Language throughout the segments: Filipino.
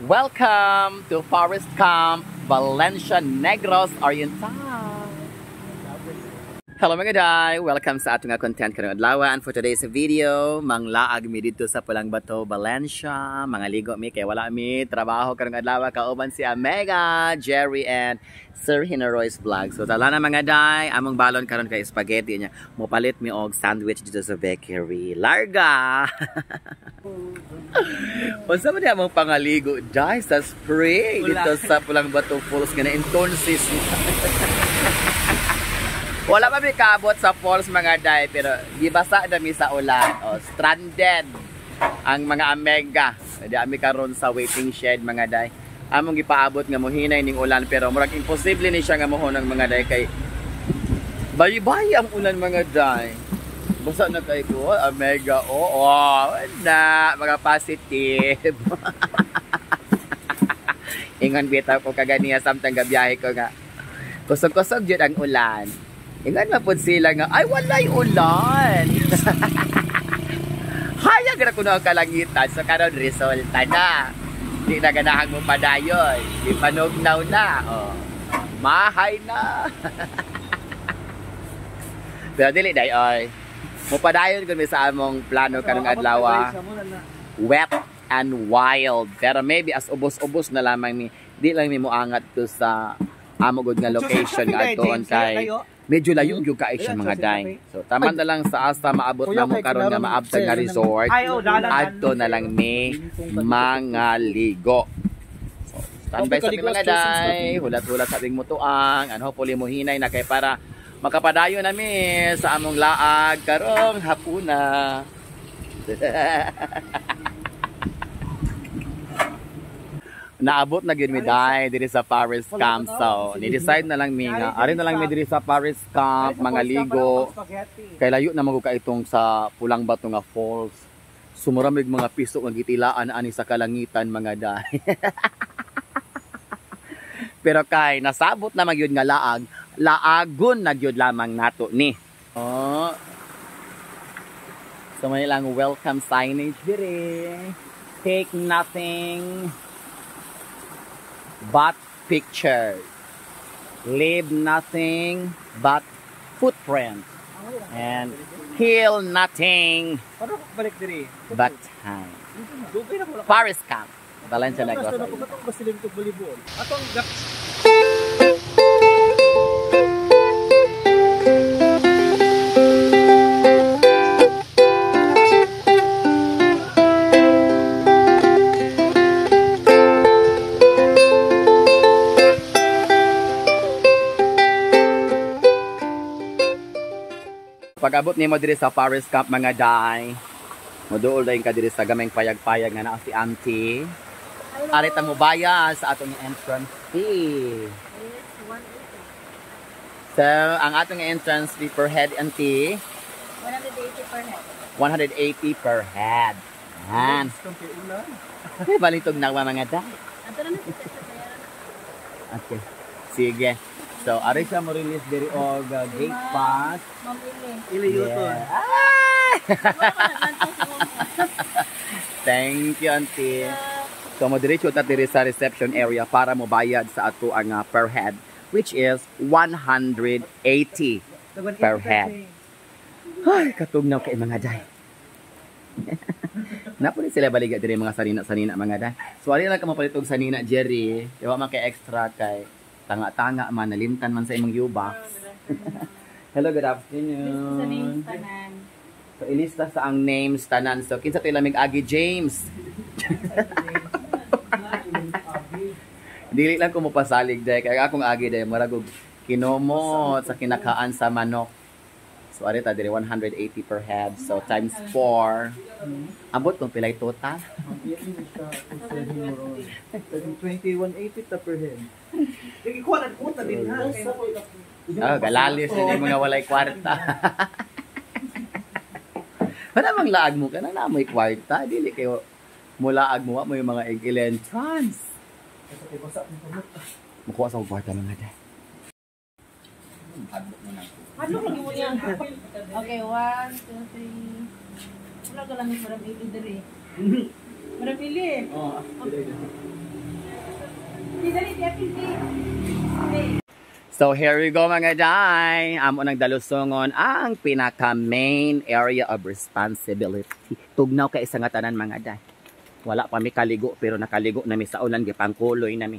Welcome to Forest Camp, Valencia Negros Oriental. Hello mga day! Welcome sa atong content karong adlaw. And for today's video, manglaag mi dito sa Pulang Bato, Valencia. Mga ligo mi kay wala mi trabaho karong adlaw kauban si Mega, Jerry and Sir Hinaroy's vlog. So tala na mga day, among balon karon kay spaghetti niya. Mopalit mi og sandwich dito sa bakery. Larga. Unsa man among pangaligo day sa spring dito sa Pulang Bato Falls nga na intonsis. Wala pa may kaabot sa falls mga day, pero gibasa na mi sa ulan. O, stranded ang mga Amega. Di ami karon sa waiting shed mga day. Among gipaabot nga mohinay ning ulan, pero murag imposible ni siya nga mohon ng mga day kay bayi-bayi ang ulan mga day. Basa na kay ko, Amega. Oo, na mga positive. Ingon bitaw ko kaganiya samtang gabiyahe ko nga. Kusog-kusog jud ang ulan. Ingan na po sila nga, ay walay ulan. Hayag na ko na ang kalangitan. So karon resulta na. Di na ganahang mo padayon. Di panugnaw na. Oh. Mahay na. Pero dili day oy. Mo padayon kun sa among plano kanong adlaw. Wet and wild. Pero maybe as ubos-ubos na lamang mi. Di lang mi moangat to sa amogod nga location nga aton kay medyo layo yung kay siya mga day. So tama na lang sa asa maabot na mo karon nga maabtag nga resort. Adto na lang ni mga ligo. So standby sa mga day, hulat-hulat sa ating mutuang, and hopefully mo hinay na kay para makapadayon nami sa among laag karong hapuna. Naabot na gyud mi day diri sa Forest Camp. So ni-decide na lang mi nga ari na lang mi diri sa Forest Camp mga ligo. Kay layo na magka itong sa Pulang Bato nga falls. Sumuramig mga piso nga gitilaan ani sa kalangitan mga day. Pero kay nasabot na magyud nga laag, laagon na gyud lamang nato ni. Oh. So may lang welcome signage diri. Take nothing but pictures. Leave nothing but footprints. And kill nothing but time. Forest Camp, Valencia Negros. Pag-abot nimo diri sa Forest Camp mga day, moduol dayon ka diri sa gamay payag-payag nga naa si Auntie. Ari ta mo bayad sa atong entrance fee. So, ang atong entrance fee per head, Auntie, 180 per head. 180 per head. Yan. Balitog na mga day. Okay. Sige. So, ari siya mo release diri og gate pass. Ili yuton. Thank you, Auntie. So, mo diretso ta diri sa reception area para mo bayad sa ato ang per head, which is 180 per head. Ay, katugnaw kay mga day. Napo ni sila baliga diri mga sanina-sanina mga day. So, ari lang ka mapalitog sanina, Jerry. Diwa man kay extra kay tanga-tanga man, nalimtan man sa imong U-box. Hello, good afternoon. So, ilista sa ang names tanan. So, kinsa tayo lamig Agi James. Dili lang ko mo pasalig day. Kaya akong Agi day, maragog kinomot sa kinakaan sa manok. So, arita diri 180 per head. So, times 4. Abot kung pilay total. 2180 ta per head. Oh, galalis na yung mga walay kwarta. Para mang laag mo ka na mo'y kwarta. Dili kayo mulaag mo yung mga entrance. Mukuha sa kwarta mga day. Hadlok lagi mo yan. Okay, 1, 2, 3. Wala ka lang para 80 diri. Manapili. Oh, Hindi, dali, pili. So here we go mga day. Amo nang dalusungon ang pinaka main area of responsibility. Tugnaw kay isa nga tanan mga day. Wala pa mi kaligo pero nakaligo na mi sa ulan gipangkuloy na mi.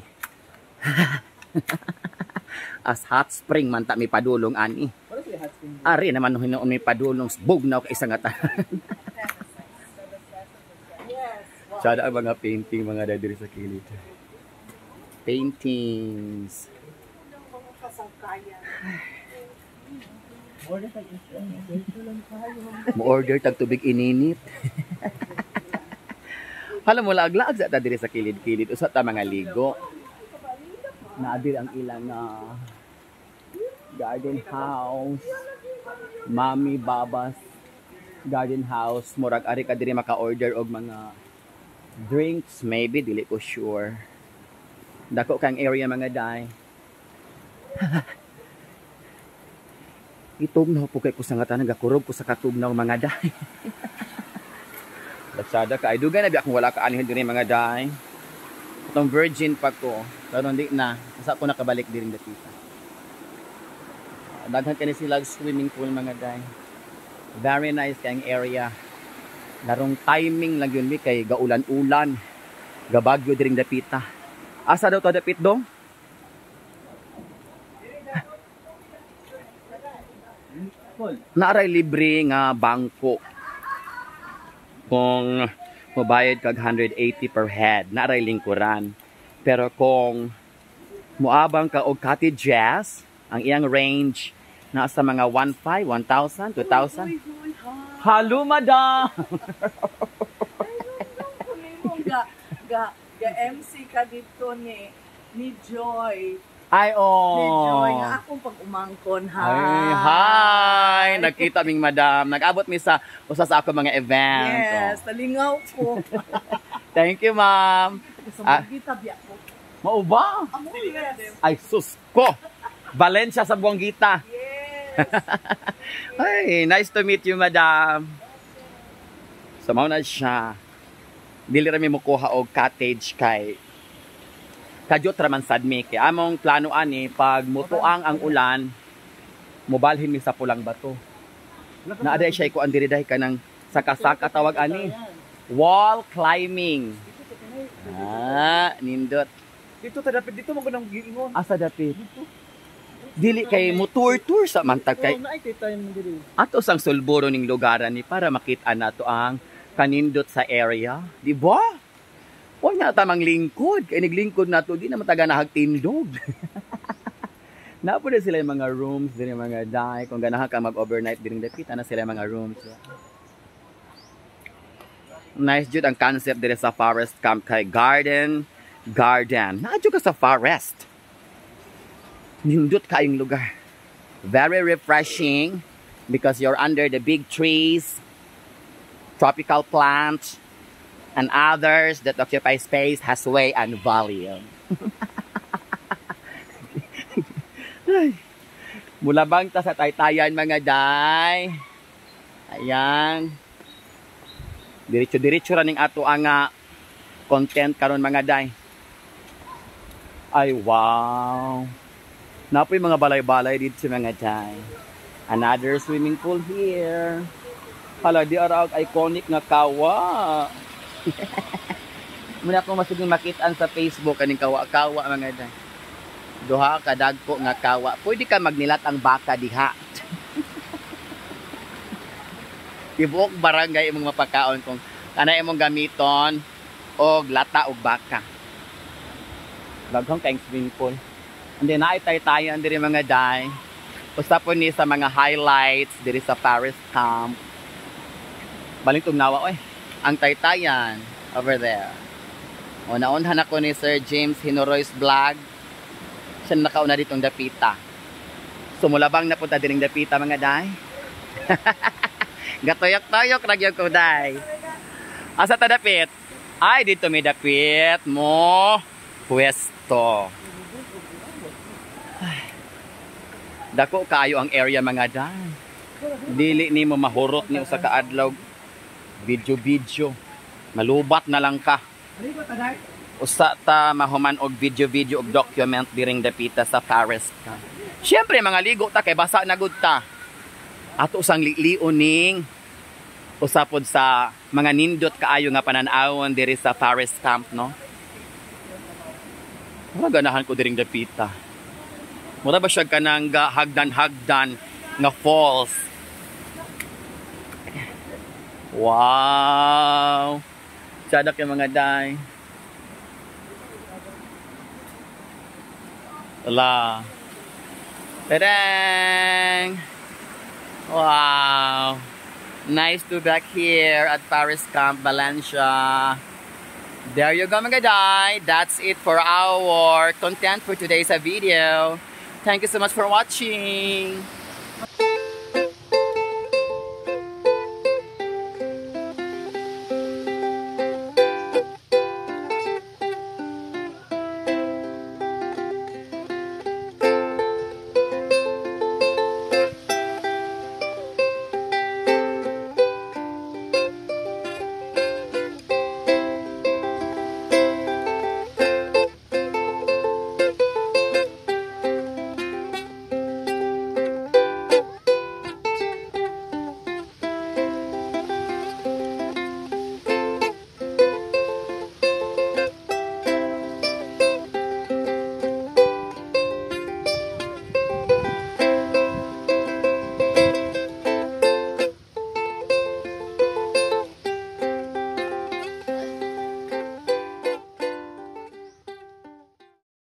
As hot spring man ta mi padulong ani. para sila hot spring. Ari naman hinuon mi padulong bugnaw kay isa nga tanan. Sada ang mga painting mga day diri sa kilid. Paintings. Mo-order tag tubig ininit. Hala mo laag-laag sa ta diri sa kilid-kilid usa ta mga ligo. Naadir ang ilang garden house. Mami Babas garden house. Murag ari ka diri maka-order og mga drinks maybe dili ko sure. Dako kang area mga day. Itugnaw po kay kusangatan nagakurog ko sa katugnaw mga day. Latsada ka ay dugay na bi akong wala ka anihin diri mga day. Itong virgin pa ko pero hindi na asa ko nakabalik diri dapita. Daghan kani sila swimming pool mga day. Very nice kang area. Larong timing lang yun mi kay gaulan-ulan. Gabagyo diri dapita. Asa daw to dapit dong? Naaray libre nga bangko. Kung mabayad kag 180 per head, naaray lingkuran. Pero kung muabang ka og cottages, ang iyang range nasa mga 1,500, 1,000, 2,000. Halo, madam! Ga MC ka dito ni Joy. Ay, Ni oh! Joy nga akong pag-umangkon ha. Ay, hi! Nakita ming madam. Nag-abot mi sa usa sa ako mga event. Yes, Oh. talingaw ko. Thank you, ma'am. Sa magita biya ko. Mao ba? Amo yes. Ay, sus ko! Valencia sa Buanguita. Yes. Ay, nice to meet you, madam. So, mao na siya. Dili ra mi mokuha og cottage kay kadyot ra man sad mi kay among plano ani pag mutuang ang ulan mobalhin mi sa pulang bato. Naaday siya ko andiri dahi kanang saka-saka tawag ani. Wall climbing. Nindot. Dito ta dapat dito mo nang giingon. Asa dapit? Dili kay mo tour sa mantag kay Oh, naay tayo mo diri. ato sang sulburo ning lugaran ni para makita nato ang kanindot sa area, di ba? Huwag na tamang lingkod. Kaya naglingkod na to, di na mataga nahagtindog. Napo na sila yung mga rooms, din yung mga day. Kung ganahan ka mag-overnight, din dapita na sila yung mga rooms. Nice jud ang concept din sa forest camp kay garden. Naadyo ka sa forest. Nindot kayong lugar. Very refreshing because you're under the big trees. Tropical plants and others that occupy space has weight and volume. Mula bang ta sa taytayan mga day? Ayan. Diretso-diretso ra ning ato ang content karon mga day. Ay wow. Napoy mga balay-balay dito sa mga day. Another swimming pool here. Hala, di araw iconic nga kawa. Muna akong masiging makitaan sa Facebook kaning kawa-kawa mga day. Duha ka dagko nga kawa. Pwede ka magnilat ang baka diha. Ibuok barangay imong mapakaon kung kana imong gamiton og lata og baka. Daghang kaing swimming pool. And then naitay tayo diri mga day. Usapon ni sa mga highlights diri sa Paris Camp. Balintong nawa, oy. Ang taytayan over there. O naunhan ako ni Sir James Hinoroy's vlog. Siya nakauna ditong dapita. Sumulabang na punta diring dapita mga day. Gatoyok-toyok nagyog ko day. Asa ta dapit? Ay dito may dapit mo pwesto. Ay. Dako kayo ang area mga day. Dili ni mo mahurot ni usa ka adlaw video. Malubat na lang ka. Ano ba taday? Usa ta mahuman og video og document diring dapita sa Paris ka. Syempre mga ligo ta kay basa na gud ta. Ato usang liuning usapod sa mga nindot kaayo nga panan-awon diri sa Paris camp, no? Mura ganahan ko diring dapita. Mura ba siya kanang hagdan nga falls. Wow! Sadak yung mga day. Wala. Tadang! Wow! Nice to be back here at Paris Camp, Valencia. There you go mga day. That's it for our content for today's video. Thank you so much for watching.